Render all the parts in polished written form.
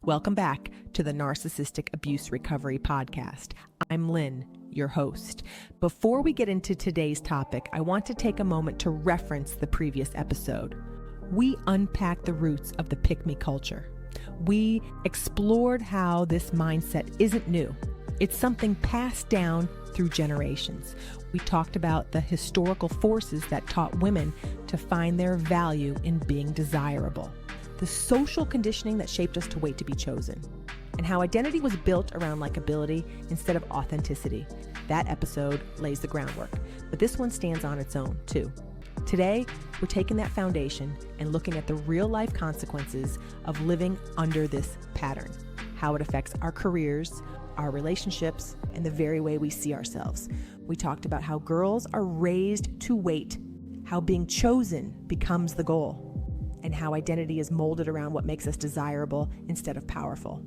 Welcome back to the Narcissistic Abuse Recovery Podcast. I'm Lynn, your host. Before we get into today's topic, I want to take a moment to reference the previous episode. We unpacked the roots of the pick-me culture. We explored how this mindset isn't new. It's something passed down through generations. We talked about the historical forces that taught women to find their value in being desirable, the social conditioning that shaped us to wait to be chosen, and how identity was built around likability instead of authenticity. That episode lays the groundwork, but this one stands on its own too. Today, we're taking that foundation and looking at the real-life consequences of living under this pattern, how it affects our careers, our relationships, and the very way we see ourselves. We talked about how girls are raised to wait, how being chosen becomes the goal, and how identity is molded around what makes us desirable instead of powerful.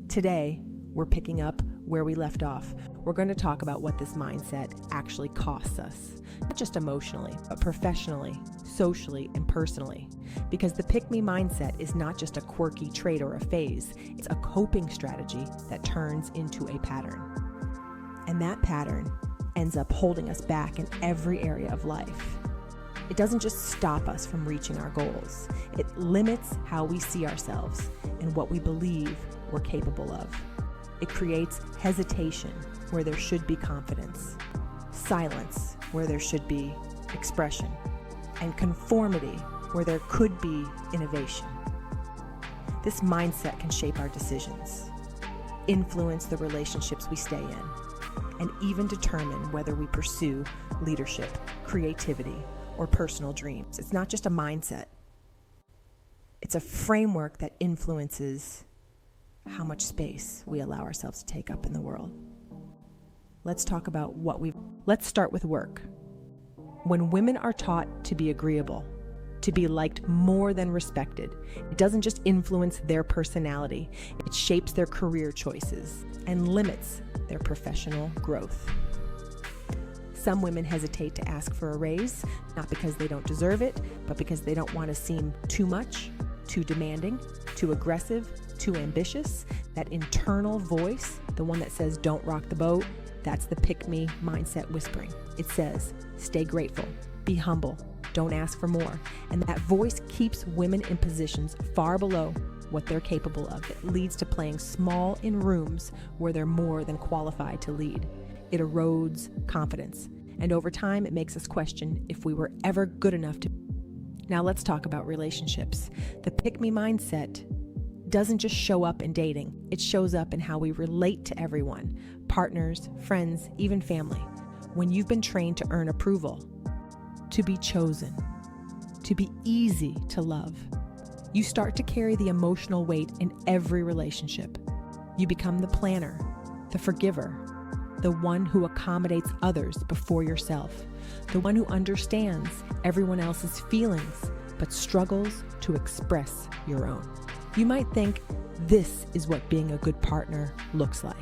Today, we're picking up where we left off. We're going to talk about what this mindset actually costs us, not just emotionally, but professionally, socially, and personally. Because the pick-me mindset is not just a quirky trait or a phase, it's a coping strategy that turns into a pattern. And that pattern ends up holding us back in every area of life. It doesn't just stop us from reaching our goals. It limits how we see ourselves and what we believe we're capable of. It creates hesitation where there should be confidence, silence where there should be expression, and conformity where there could be innovation. This mindset can shape our decisions, influence the relationships we stay in, and even determine whether we pursue leadership, creativity, or personal dreams. It's not just a mindset. It's a framework that influences how much space we allow ourselves to take up in the world. Let's talk about let's start with work. When women are taught to be agreeable, to be liked more than respected, it doesn't just influence their personality, it shapes their career choices and limits their professional growth. Some women hesitate to ask for a raise, not because they don't deserve it, but because they don't want to seem too much, too demanding, too aggressive, too ambitious. That internal voice, the one that says, don't rock the boat, that's the pick-me mindset whispering. It says, stay grateful, be humble, don't ask for more. And that voice keeps women in positions far below what they're capable of. It leads to playing small in rooms where they're more than qualified to lead. It erodes confidence. And over time, it makes us question if we were ever good enough to. Now let's talk about relationships. The pick-me mindset doesn't just show up in dating. It shows up in how we relate to everyone, partners, friends, even family. When you've been trained to earn approval, to be chosen, to be easy to love, you start to carry the emotional weight in every relationship. You become the planner, the forgiver, the one who accommodates others before yourself, the one who understands everyone else's feelings, but struggles to express your own. You might think this is what being a good partner looks like.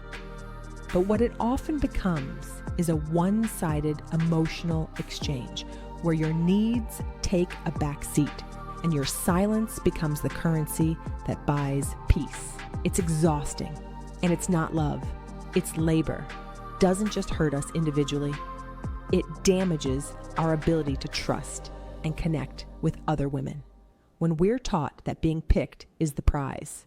But what it often becomes is a one-sided emotional exchange where your needs take a back seat and your silence becomes the currency that buys peace. It's exhausting, and it's not love, it's labor. Doesn't just hurt us individually, it damages our ability to trust and connect with other women. When we're taught that being picked is the prize,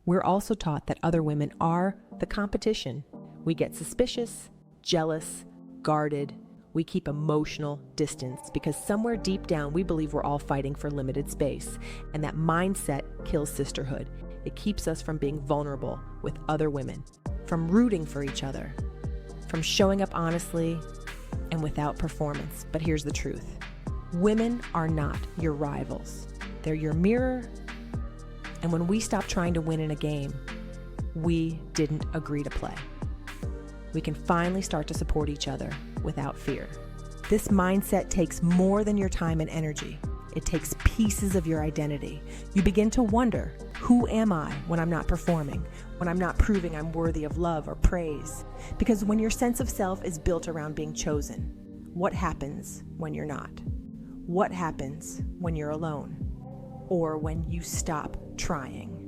we're also taught that other women are the competition. We get suspicious, jealous, guarded. We keep emotional distance because somewhere deep down we believe we're all fighting for limited space, and that mindset kills sisterhood. It keeps us from being vulnerable with other women, from rooting for each other, from showing up honestly and without performance. But here's the truth. Women are not your rivals. They're your mirror. And when we stop trying to win in a game, we didn't agree to play. We can finally start to support each other without fear. This mindset takes more than your time and energy. It takes pieces of your identity. You begin to wonder, who am I when I'm not performing, when I'm not proving I'm worthy of love or praise? Because when your sense of self is built around being chosen, what happens when you're not? What happens when you're alone? Or when you stop trying?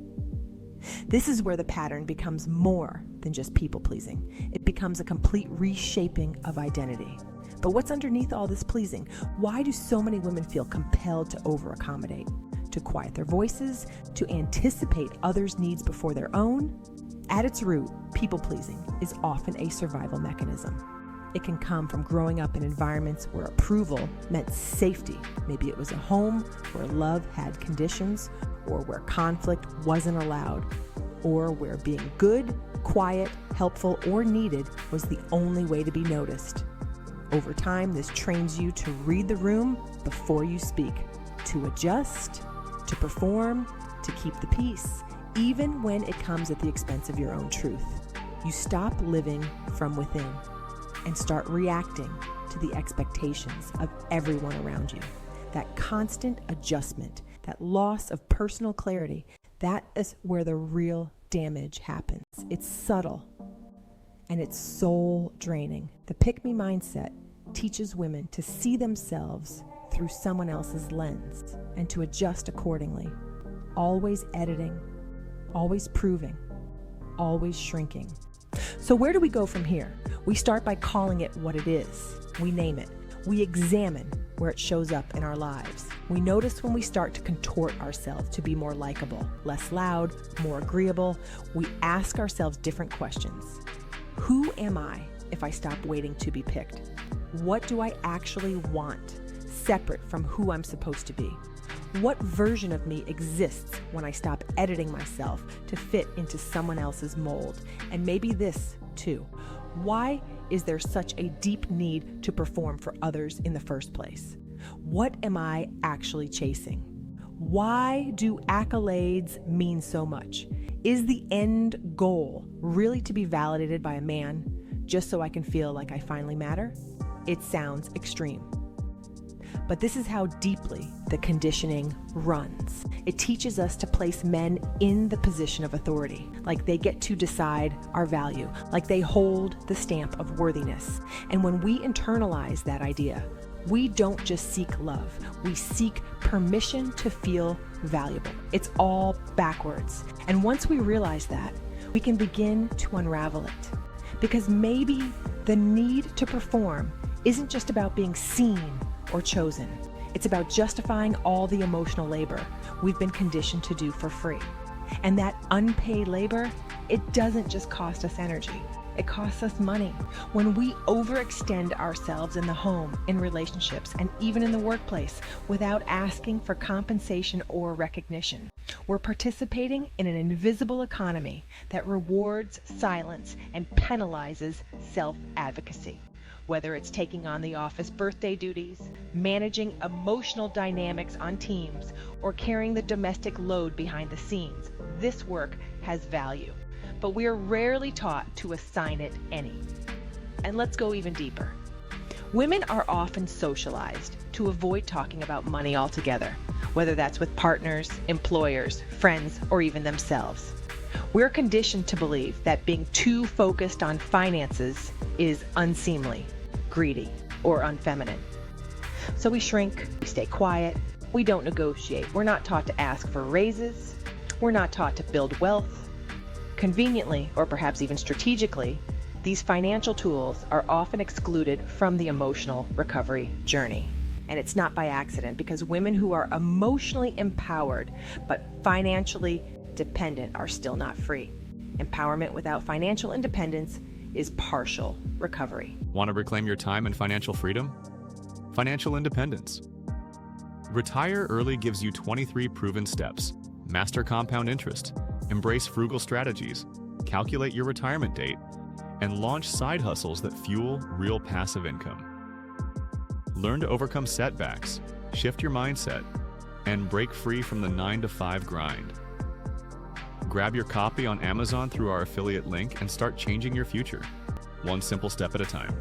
This is where the pattern becomes more than just people-pleasing. It becomes a complete reshaping of identity. But what's underneath all this pleasing? Why do so many women feel compelled to over-accommodate? To quiet their voices? To anticipate others' needs before their own? At its root, people-pleasing is often a survival mechanism. It can come from growing up in environments where approval meant safety. Maybe it was a home where love had conditions, or where conflict wasn't allowed, or where being good, quiet, helpful, or needed was the only way to be noticed. Over time, this trains you to read the room before you speak, to adjust, to perform, to keep the peace, even when it comes at the expense of your own truth. You stop living from within and start reacting to the expectations of everyone around you. That constant adjustment, that loss of personal clarity, that is where the real damage happens. It's subtle and it's soul draining. The pick-me mindset teaches women to see themselves through someone else's lens and to adjust accordingly, always editing, always proving, always shrinking. So where do we go from here? We start by calling it what it is. We name it. We examine where it shows up in our lives. We notice when we start to contort ourselves to be more likable, less loud, more agreeable. We ask ourselves different questions. Who am I if I stop waiting to be picked? What do I actually want, separate from who I'm supposed to be? What version of me exists when I stop editing myself to fit into someone else's mold? And maybe this too. Why is there such a deep need to perform for others in the first place? What am I actually chasing? Why do accolades mean so much? Is the end goal really to be validated by a man just so I can feel like I finally matter? It sounds extreme. But this is how deeply the conditioning runs. It teaches us to place men in the position of authority, like they get to decide our value, like they hold the stamp of worthiness. And when we internalize that idea, we don't just seek love, we seek permission to feel valuable. It's all backwards. And once we realize that, we can begin to unravel it. Because maybe the need to perform isn't just about being seen or chosen. It's about justifying all the emotional labor we've been conditioned to do for free. And that unpaid labor, it doesn't just cost us energy. It costs us money. When we overextend ourselves in the home, in relationships, and even in the workplace without asking for compensation or recognition, we're participating in an invisible economy that rewards silence and penalizes self-advocacy. Whether it's taking on the office birthday duties, managing emotional dynamics on teams, or carrying the domestic load behind the scenes, this work has value. But we are rarely taught to assign it any. And let's go even deeper. Women are often socialized to avoid talking about money altogether, whether that's with partners, employers, friends, or even themselves. We're conditioned to believe that being too focused on finances is unseemly, greedy, or unfeminine. So we shrink, we stay quiet, we don't negotiate. We're not taught to ask for raises. We're not taught to build wealth. Conveniently, or perhaps even strategically, these financial tools are often excluded from the emotional recovery journey. And it's not by accident, because women who are emotionally empowered but financially dependent are still not free. Empowerment without financial independence is partial recovery. Want to reclaim your time and financial freedom? Financial independence. Retire Early gives you 23 proven steps. Master compound interest, embrace frugal strategies, calculate your retirement date, and launch side hustles that fuel real passive income. Learn to overcome setbacks, shift your mindset, and break free from the 9-to-5 grind. Grab your copy on Amazon through our affiliate link and start changing your future, one simple step at a time.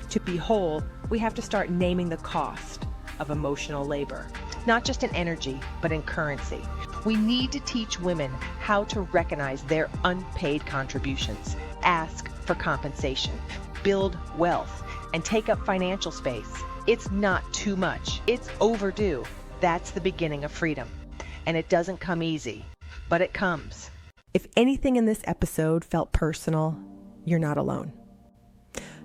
To be whole, we have to start naming the cost of emotional labor, not just in energy, but in currency. We need to teach women how to recognize their unpaid contributions, ask for compensation, build wealth, and take up financial space. It's not too much. It's overdue. That's the beginning of freedom. And it doesn't come easy, but it comes. If anything in this episode felt personal, you're not alone.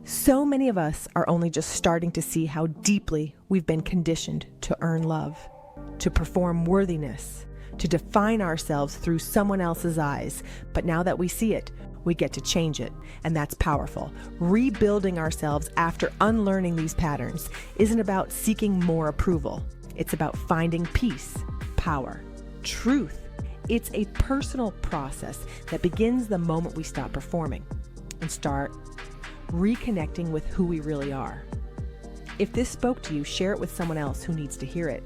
So many of us are only just starting to see how deeply we've been conditioned to earn love, to perform worthiness, to define ourselves through someone else's eyes. But now that we see it, we get to change it, and that's powerful. Rebuilding ourselves after unlearning these patterns isn't about seeking more approval. It's about finding peace, power, truth. It's a personal process that begins the moment we stop performing and start reconnecting with who we really are. If this spoke to you, share it with someone else who needs to hear it.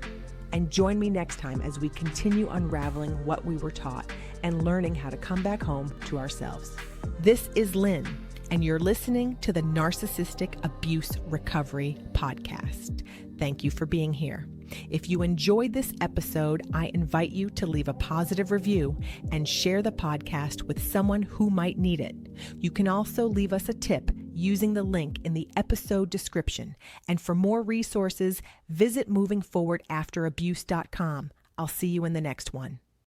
And join me next time as we continue unraveling what we were taught and learning how to come back home to ourselves. This is Lynn, and you're listening to the Narcissistic Abuse Recovery Podcast. Thank you for being here. If you enjoyed this episode, I invite you to leave a positive review and share the podcast with someone who might need it. You can also leave us a tip using the link in the episode description. And for more resources, visit movingforwardafterabuse.com. I'll see you in the next one.